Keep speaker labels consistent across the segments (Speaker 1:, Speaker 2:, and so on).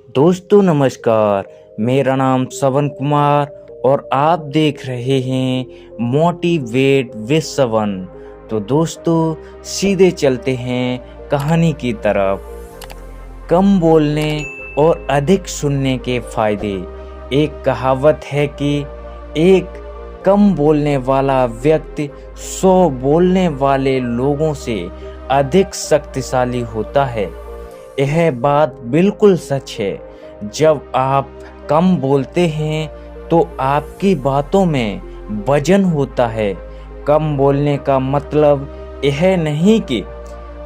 Speaker 1: दोस्तों नमस्कार। मेरा नाम श्रवण कुमार और आप देख रहे हैं मोटिवेट विद श्रवण। तो दोस्तों सीधे चलते हैं कहानी की तरफ। कम बोलने और अधिक सुनने के फायदे। एक कहावत है कि एक कम बोलने वाला व्यक्ति 100 बोलने वाले लोगों से अधिक शक्तिशाली होता है। यह बात बिल्कुल सच है। जब आप कम बोलते हैं तो आपकी बातों में वजन होता है। कम बोलने का मतलब यह नहीं कि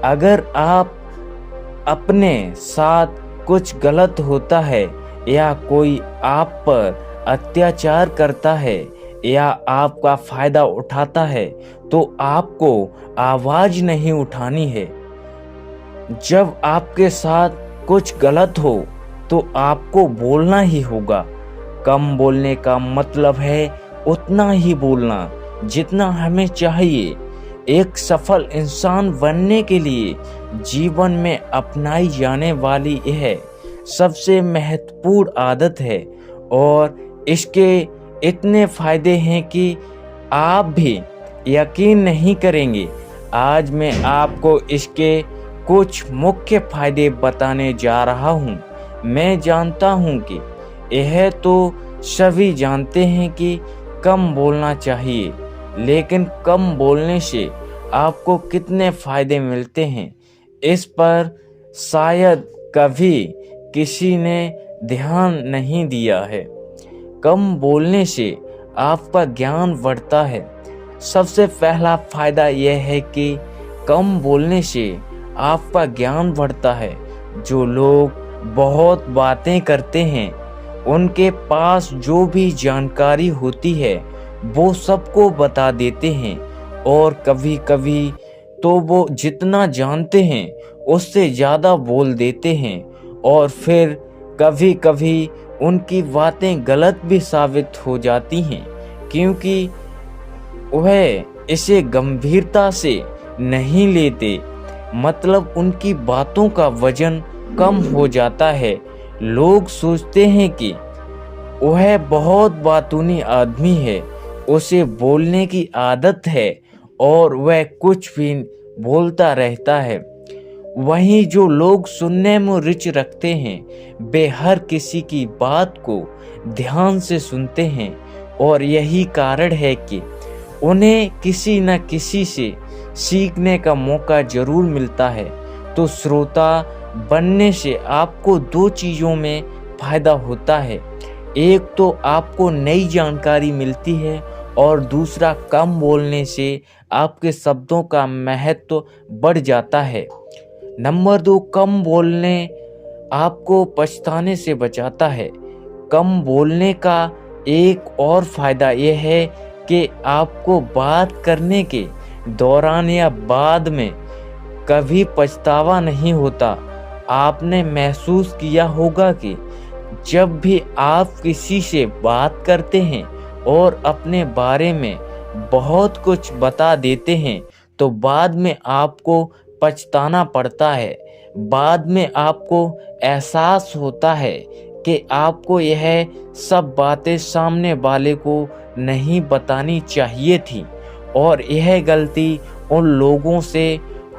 Speaker 1: अगर आप अपने साथ कुछ गलत होता है या कोई आप पर अत्याचार करता है या आपका फायदा उठाता है तो आपको आवाज नहीं उठानी है। जब आपके साथ कुछ गलत हो तो आपको बोलना ही होगा। कम बोलने का मतलब है उतना ही बोलना जितना हमें चाहिए। एक सफल इंसान बनने के लिए जीवन में अपनाई जाने वाली यह सबसे महत्वपूर्ण आदत है और इसके इतने फायदे हैं कि आप भी यकीन नहीं करेंगे। आज मैं आपको इसके कुछ मुख्य फायदे बताने जा रहा हूँ। मैं जानता हूँ कि यह तो सभी जानते हैं कि कम बोलना चाहिए, लेकिन कम बोलने से आपको कितने फायदे मिलते हैं इस पर शायद कभी किसी ने ध्यान नहीं दिया है। कम बोलने से आपका ज्ञान बढ़ता है। सबसे पहला फायदा यह है कि कम बोलने से आपका ज्ञान बढ़ता है। जो लोग बहुत बातें करते हैं उनके पास जो भी जानकारी होती है वो सबको बता देते हैं और कभी कभी तो वो जितना जानते हैं उससे ज़्यादा बोल देते हैं और फिर कभी कभी उनकी बातें गलत भी साबित हो जाती हैं क्योंकि वह इसे गंभीरता से नहीं लेते। मतलब उनकी बातों का वजन कम हो जाता है। लोग सोचते हैं कि वह बहुत बातूनी आदमी है, उसे बोलने की आदत है और वह कुछ भी बोलता रहता है। वहीं जो लोग सुनने में रुचि रखते हैं वे हर किसी की बात को ध्यान से सुनते हैं और यही कारण है कि उन्हें किसी न किसी से सीखने का मौका जरूर मिलता है। तो श्रोता बनने से आपको दो चीज़ों में फायदा होता है। एक तो आपको नई जानकारी मिलती है और दूसरा कम बोलने से आपके शब्दों का महत्व बढ़ जाता है। नंबर 2, कम बोलने आपको पछताने से बचाता है। कम बोलने का एक और फायदा यह है कि आपको बात करने के दौरान या बाद में कभी पछतावा नहीं होता। आपने महसूस किया होगा कि जब भी आप किसी से बात करते हैं और अपने बारे में बहुत कुछ बता देते हैं तो बाद में आपको पछताना पड़ता है। बाद में आपको एहसास होता है कि आपको यह सब बातें सामने वाले को नहीं बतानी चाहिए थी और यह गलती उन लोगों से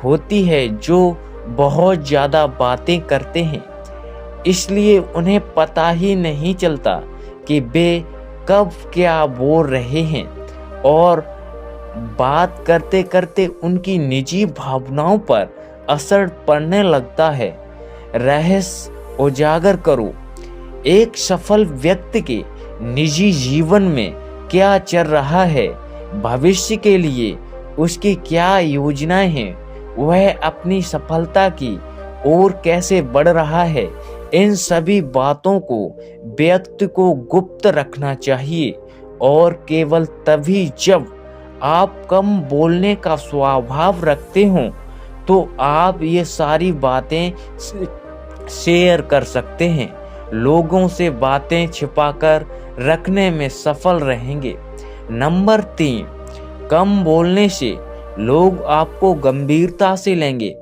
Speaker 1: होती है जो बहुत ज़्यादा बातें करते हैं, इसलिए उन्हें पता ही नहीं चलता कि वे कब क्या बोल रहे हैं और बात करते करते उनकी निजी भावनाओं पर असर पड़ने लगता है। रहस्य उजागर करो। एक सफल व्यक्ति के निजी जीवन में क्या चल रहा है, भविष्य के लिए उसकी क्या योजनाएं हैं, वह अपनी सफलता की ओर कैसे बढ़ रहा है, इन सभी बातों को व्यक्ति को गुप्त रखना चाहिए। और केवल तभी जब आप कम बोलने का स्वभाव रखते हो तो आप ये सारी बातें शेयर कर सकते हैं। लोगों से बातें छिपाकर रखने में सफल रहेंगे। नंबर 3, कम बोलने से लोग आपको गंभीरता से लेंगे।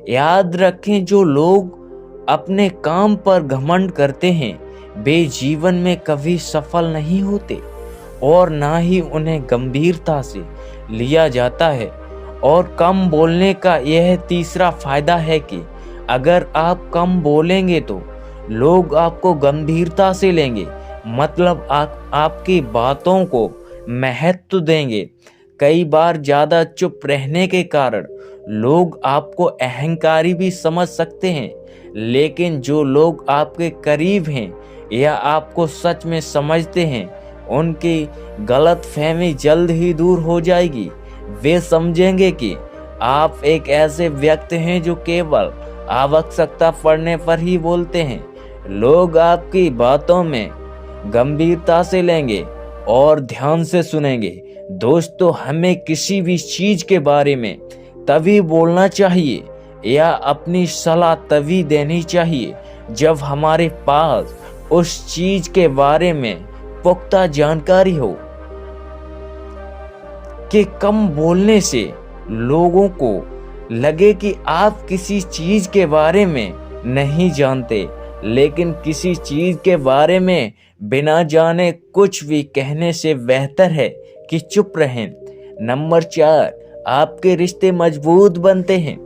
Speaker 1: याद रखें, जो लोग अपने काम पर घमंड करते हैं वे जीवन में कभी सफल नहीं होते और ना ही उन्हें गंभीरता से लिया जाता है। और कम बोलने का यह तीसरा फायदा है कि अगर आप कम बोलेंगे तो लोग आपको गंभीरता से लेंगे, मतलब आपकी बातों को महत्व देंगे। कई बार ज़्यादा चुप रहने के कारण लोग आपको अहंकारी भी समझ सकते हैं, लेकिन जो लोग आपके करीब हैं या आपको सच में समझते हैं उनकी गलतफहमी जल्द ही दूर हो जाएगी। वे समझेंगे कि आप एक ऐसे व्यक्ति हैं जो केवल आवश्यकता पड़ने पर ही बोलते हैं। लोग आपकी बातों में गंभीरता से लेंगे और ध्यान से सुनेंगे। दोस्तों, हमें किसी भी चीज के बारे में तभी बोलना चाहिए या अपनी सलाह तभी देनी चाहिए जब हमारे पास उस चीज के बारे में पुख्ता जानकारी हो। कि कम बोलने से लोगों को लगे कि आप किसी चीज के बारे में नहीं जानते, लेकिन किसी चीज के बारे में बिना जाने कुछ भी कहने से बेहतर है कि चुप रहें। नंबर 4, आपके रिश्ते मजबूत बनते हैं।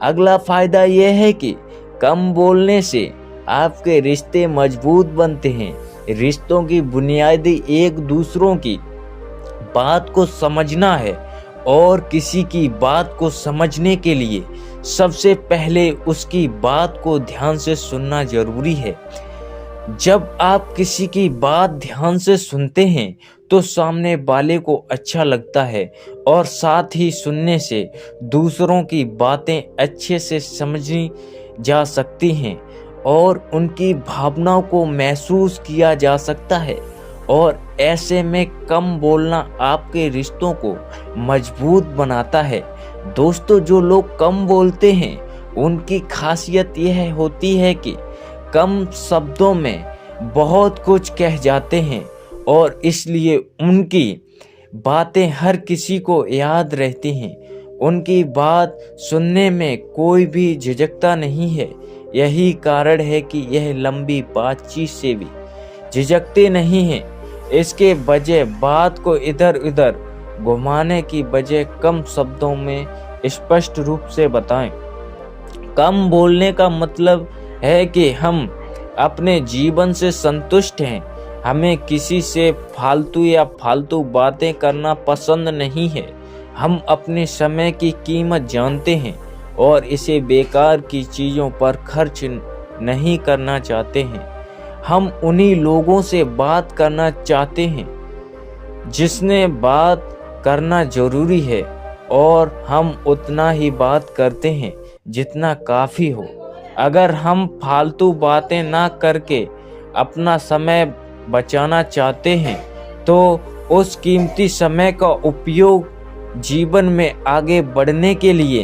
Speaker 1: अगला फायदा यह है कि कम बोलने से आपके रिश्ते मजबूत बनते हैं। रिश्तों की बुनियादी एक दूसरों की बात को समझना है और किसी की बात को समझने के लिए सबसे पहले उसकी बात को ध्यान से सुनना जरूरी है। जब आप किसी की बात ध्यान से सुनते हैं तो सामने वाले को अच्छा लगता है और साथ ही सुनने से दूसरों की बातें अच्छे से समझी जा सकती हैं और उनकी भावनाओं को महसूस किया जा सकता है। और ऐसे में कम बोलना आपके रिश्तों को मजबूत बनाता है। दोस्तों, जो लोग कम बोलते हैं उनकी खासियत यह होती है कि कम शब्दों में बहुत कुछ कह जाते हैं और इसलिए उनकी बातें हर किसी को याद रहती हैं। उनकी बात सुनने में कोई भी झिझकता नहीं है। यही कारण है कि यह लंबी बातचीत से भी झिझकते नहीं हैं। इसके बजाय बात को इधर उधर घुमाने की बजाय कम शब्दों में स्पष्ट रूप से बताएं। कम बोलने का मतलब है कि हम अपने जीवन से संतुष्ट हैं। हमें किसी से फालतू बातें करना पसंद नहीं है। हम अपने समय की कीमत जानते हैं और इसे बेकार की चीज़ों पर खर्च नहीं करना चाहते हैं। हम उन्हीं लोगों से बात करना चाहते हैं जिसने बात करना जरूरी है और हम उतना ही बात करते हैं जितना काफ़ी हो। अगर हम फालतू बातें ना करके अपना समय बचाना चाहते हैं तो उस कीमती समय का उपयोग जीवन में आगे बढ़ने के लिए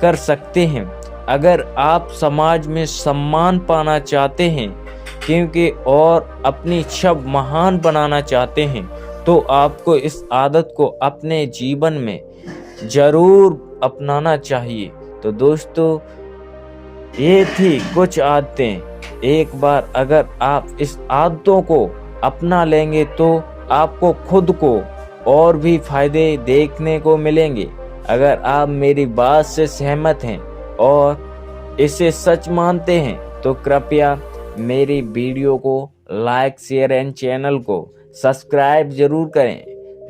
Speaker 1: कर सकते हैं। अगर आप समाज में सम्मान पाना चाहते हैं क्योंकि और अपनी छवि महान बनाना चाहते हैं तो आपको इस आदत को अपने जीवन में जरूर अपनाना चाहिए। तो दोस्तों, ये थी कुछ आदतें। एक बार अगर आप इस आदतों को अपना लेंगे तो आपको खुद को और भी फायदे देखने को मिलेंगे। अगर आप मेरी बात से सहमत हैं और इसे सच मानते हैं तो कृपया मेरी वीडियो को लाइक, शेयर एंड चैनल को सब्सक्राइब जरूर करें।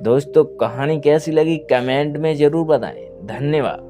Speaker 1: दोस्तों, कहानी कैसी लगी कमेंट में जरूर बताएं। धन्यवाद।